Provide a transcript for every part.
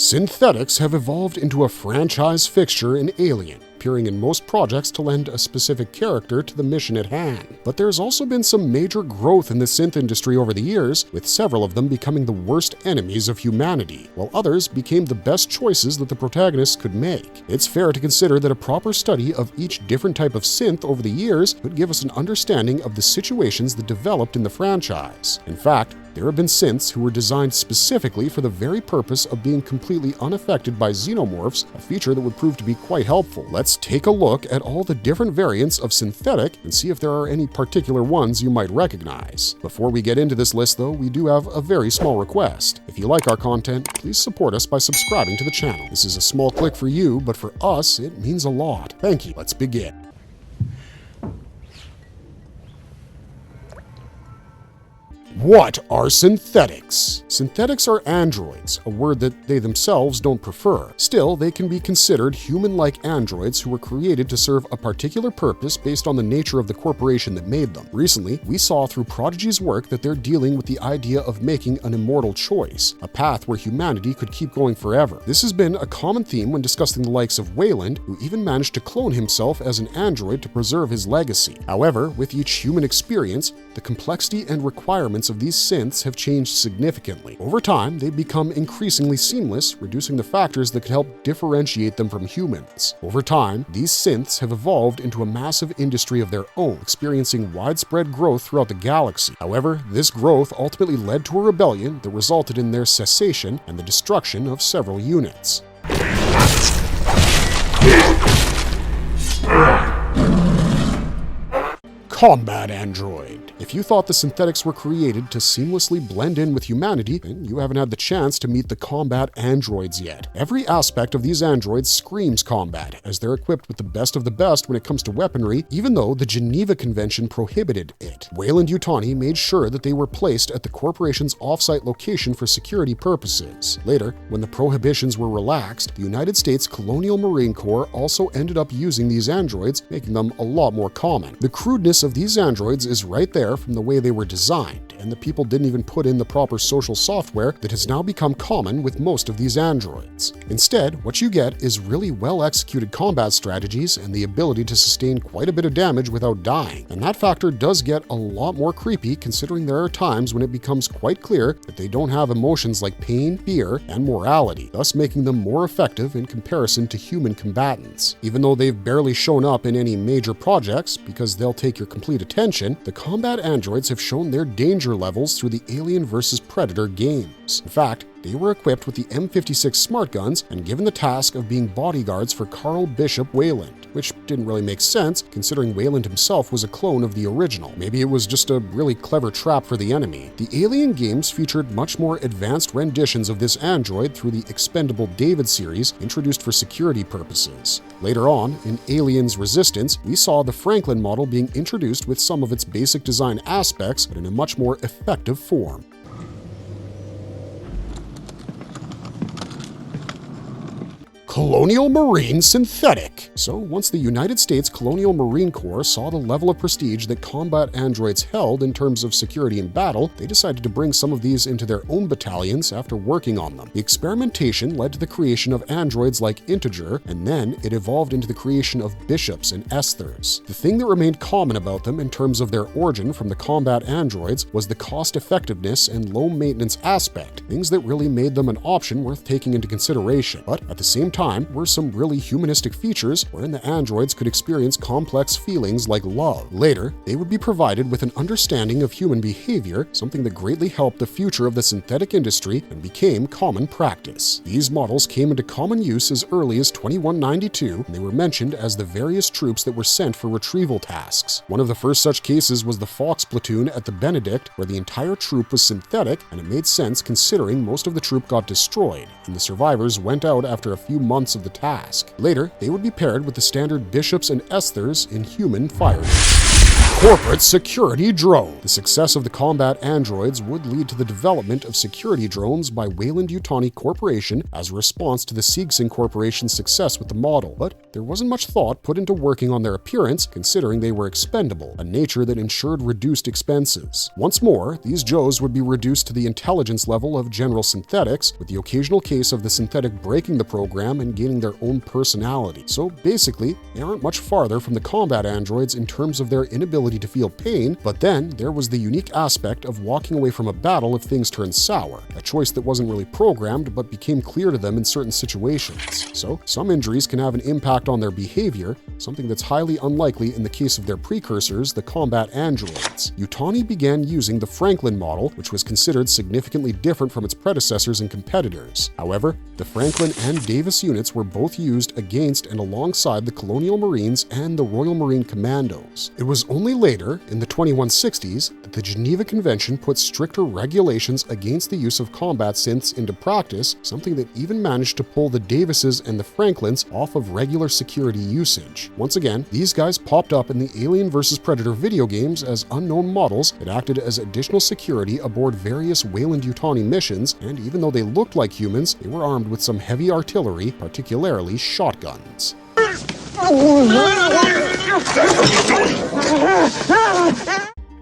Synthetics have evolved into a franchise fixture in Alien, appearing in most projects to lend a specific character to the mission at hand. But there's also been some major growth in the synth industry over the years, with several of them becoming the worst enemies of humanity, while others became the best choices that the protagonists could make. It's fair to consider that a proper study of each different type of synth over the years could give us an understanding of the situations that developed in the franchise. In fact, there have been synths who were designed specifically for the very purpose of being completely unaffected by xenomorphs, a feature that would prove to be quite helpful. Let's take a look at all the different variants of synthetic and see if there are any particular ones you might recognize. Before we get into this list though, we do have a very small request. If you like our content, please support us by subscribing to the channel. This is a small click for you, but for us, it means a lot. Thank you. Let's begin. What are synthetics? Synthetics are androids, a word that they themselves don't prefer. Still, they can be considered human-like androids who were created to serve a particular purpose based on the nature of the corporation that made them. Recently, we saw through Prodigy's work that they're dealing with the idea of making an immortal choice, a path where humanity could keep going forever. This has been a common theme when discussing the likes of Wayland, who even managed to clone himself as an android to preserve his legacy. However, with each human experience, the complexity and requirements of these synths have changed significantly. Over time, they've become increasingly seamless, reducing the factors that could help differentiate them from humans. Over time, these synths have evolved into a massive industry of their own, experiencing widespread growth throughout the galaxy. However, this growth ultimately led to a rebellion that resulted in their cessation and the destruction of several units. Combat android. If you thought the synthetics were created to seamlessly blend in with humanity, then you haven't had the chance to meet the combat androids yet. Every aspect of these androids screams combat, as they're equipped with the best of the best when it comes to weaponry, even though the Geneva Convention prohibited it. Weyland-Yutani made sure that they were placed at the corporation's off-site location for security purposes. Later, when the prohibitions were relaxed, the United States Colonial Marine Corps also ended up using these androids, making them a lot more common. The crudeness of these androids is right there from the way they were designed, and the people didn't even put in the proper social software that has now become common with most of these androids. Instead, what you get is really well-executed combat strategies and the ability to sustain quite a bit of damage without dying. And that factor does get a lot more creepy, considering there are times when it becomes quite clear that they don't have emotions like pain, fear, and morality, thus making them more effective in comparison to human combatants. Even though they've barely shown up in any major projects, because they'll take your complete attention, the combat androids have shown their danger levels through the Alien vs. Predator games. In fact, they were equipped with the M56 smart guns and given the task of being bodyguards for Carl Bishop Weyland, which didn't really make sense considering Weyland himself was a clone of the original. Maybe it was just a really clever trap for the enemy. The Alien games featured much more advanced renditions of this android through the Expendable David series introduced for security purposes. Later on, in Aliens Resistance, we saw the Franklin model being introduced with some of its basic design aspects, but in a much more effective form. Colonial Marine Synthetic. So once the United States Colonial Marine Corps saw the level of prestige that combat androids held in terms of security in battle, they decided to bring some of these into their own battalions after working on them. The experimentation led to the creation of androids like Integer, and then it evolved into the creation of Bishops and Esthers. The thing that remained common about them in terms of their origin from the combat androids was the cost-effectiveness and low-maintenance aspect, things that really made them an option worth taking into consideration. But at the same time, were some really humanistic features wherein the androids could experience complex feelings like love. Later, they would be provided with an understanding of human behavior, something that greatly helped the future of the synthetic industry and became common practice. These models came into common use as early as 2192, and they were mentioned as the various troops that were sent for retrieval tasks. One of the first such cases was the Fox platoon at the Benedict, where the entire troop was synthetic, and it made sense considering most of the troop got destroyed, and the survivors went out after a few months of the task. Later, they would be paired with the standard Bishops and Esthers in human fire. Corporate security drone. The success of the combat androids would lead to the development of security drones by Weyland-Yutani Corporation as a response to the Siegsing Corporation's success with the model, but there wasn't much thought put into working on their appearance, considering they were expendable, a nature that ensured reduced expenses. Once more, these Joes would be reduced to the intelligence level of general synthetics, with the occasional case of the synthetic breaking the program and gaining their own personality. So basically, they aren't much farther from the combat androids in terms of their inability to feel pain, but then there was the unique aspect of walking away from a battle if things turned sour, a choice that wasn't really programmed but became clear to them in certain situations. So some injuries can have an impact on their behavior, something that's highly unlikely in the case of their precursors, the combat androids. Yutani began using the Franklin model, which was considered significantly different from its predecessors and competitors. However, the Franklin and Davis units were both used against and alongside the Colonial Marines and the Royal Marine Commandos. It was only later, in the 2160s, that the Geneva Convention put stricter regulations against the use of combat synths into practice, something that even managed to pull the Davises and the Franklins off of regular security usage. Once again, these guys popped up in the Alien vs. Predator video games as unknown models that acted as additional security aboard various Weyland-Yutani missions, and even though they looked like humans, they were armed with some heavy artillery, particularly shotguns.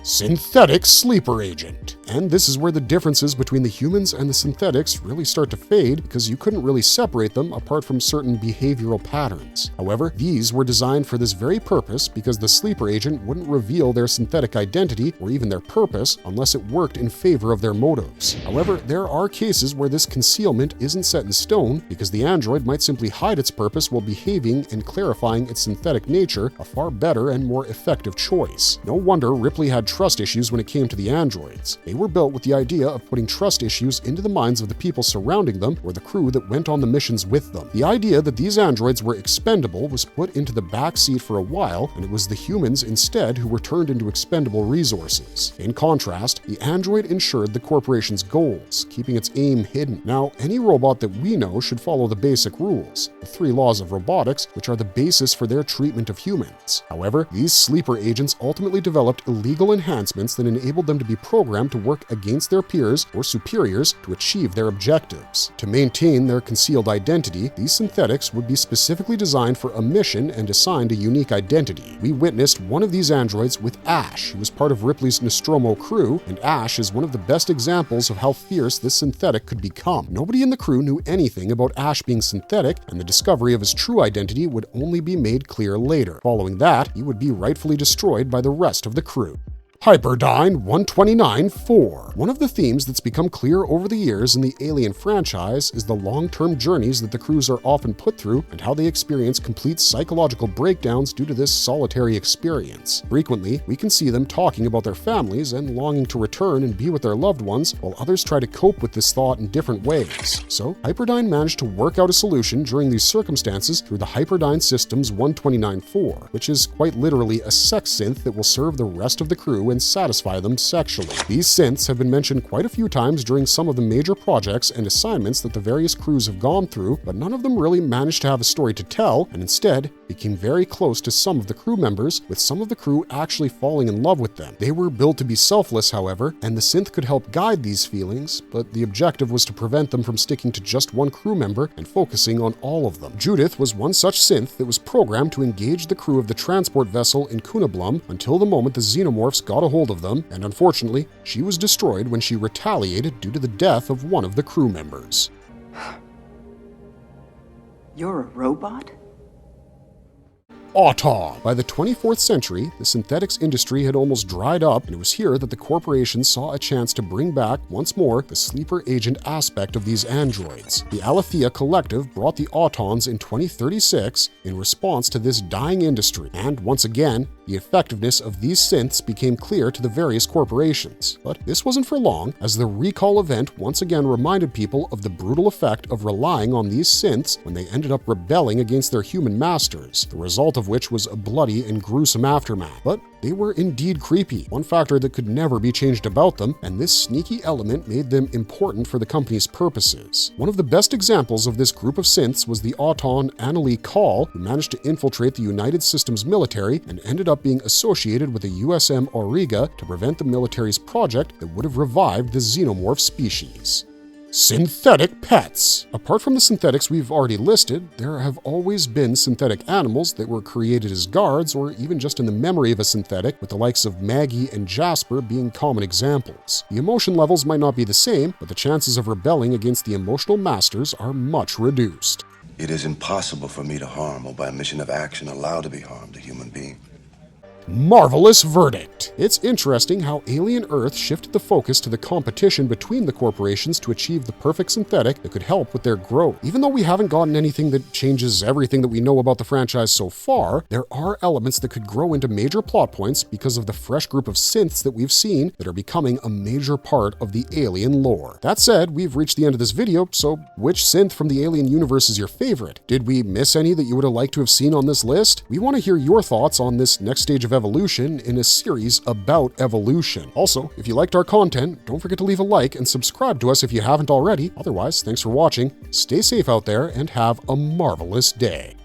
Synthetic sleeper agent. And this is where the differences between the humans and the synthetics really start to fade, because you couldn't really separate them apart from certain behavioral patterns. However, these were designed for this very purpose because the sleeper agent wouldn't reveal their synthetic identity or even their purpose unless it worked in favor of their motives. However, there are cases where this concealment isn't set in stone, because the android might simply hide its purpose while behaving and clarifying its synthetic nature, a far better and more effective choice. No wonder Ripley had trust issues when it came to the androids. They were built with the idea of putting trust issues into the minds of the people surrounding them or the crew that went on the missions with them. The idea that these androids were expendable was put into the back seat for a while, and it was the humans instead who were turned into expendable resources. In contrast, the android ensured the corporation's goals, keeping its aim hidden. Now, any robot that we know should follow the basic rules, the 3 laws of robotics, which are the basis for their treatment of humans. However, these sleeper agents ultimately developed illegal enhancements that enabled them to be programmed to work against their peers or superiors to achieve their objectives. To maintain their concealed identity, these synthetics would be specifically designed for a mission and assigned a unique identity. We witnessed one of these androids with Ash, who was part of Ripley's Nostromo crew, and Ash is one of the best examples of how fierce this synthetic could become. Nobody in the crew knew anything about Ash being synthetic, and the discovery of his true identity would only be made clear later. Following that, he would be rightfully destroyed by the rest of the crew. Hyperdine 129-4. One of the themes that's become clear over the years in the Alien franchise is the long-term journeys that the crews are often put through and how they experience complete psychological breakdowns due to this solitary experience. Frequently, we can see them talking about their families and longing to return and be with their loved ones, while others try to cope with this thought in different ways. So, Hyperdine managed to work out a solution during these circumstances through the Hyperdine System's 129-4, which is quite literally a sex synth that will serve the rest of the crew and satisfy them sexually. These synths have been mentioned quite a few times during some of the major projects and assignments that the various crews have gone through, but none of them really managed to have a story to tell, and instead became very close to some of the crew members, with some of the crew actually falling in love with them. They were built to be selfless, however, and the synth could help guide these feelings, but the objective was to prevent them from sticking to just one crew member and focusing on all of them. Judith was one such synth that was programmed to engage the crew of the transport vessel in Kunablum until the moment the xenomorphs got a hold of them, and unfortunately, she was destroyed when she retaliated due to the death of one of the crew members. You're a robot? Auton. By the 24th century, the synthetics industry had almost dried up, and it was here that the corporation saw a chance to bring back, once more, the sleeper agent aspect of these androids. The Alethea Collective brought the Autons in 2036 in response to this dying industry, and once again, the effectiveness of these synths became clear to the various corporations. But this wasn't for long, as the recall event once again reminded people of the brutal effect of relying on these synths when they ended up rebelling against their human masters, the result of which was a bloody and gruesome aftermath. But They were indeed creepy, one factor that could never be changed about them, and this sneaky element made them important for the company's purposes. One of the best examples of this group of synths was the auton Annalie Call, who managed to infiltrate the United Systems military and ended up being associated with the USM Auriga to prevent the military's project that would have revived the xenomorph species. Synthetic pets. Apart from the synthetics we've already listed, there have always been synthetic animals that were created as guards or even just in the memory of a synthetic, with the likes of Maggie and Jasper being common examples. The emotion levels might not be the same, but the chances of rebelling against the emotional masters are much reduced. It is impossible for me to harm or by mission of action allow to be harmed a human being. Marvelous verdict. It's interesting how Alien Earth shifted the focus to the competition between the corporations to achieve the perfect synthetic that could help with their growth. Even though we haven't gotten anything that changes everything that we know about the franchise so far, there are elements that could grow into major plot points because of the fresh group of synths that we've seen that are becoming a major part of the Alien lore. That said, we've reached the end of this video, so which synth from the Alien universe is your favorite? Did we miss any that you would have liked to have seen on this list? We want to hear your thoughts on this next stage of evolution in a series about evolution. Also, if you liked our content, don't forget to leave a like and subscribe to us if you haven't already. Otherwise, thanks for watching, stay safe out there, and have a marvelous day.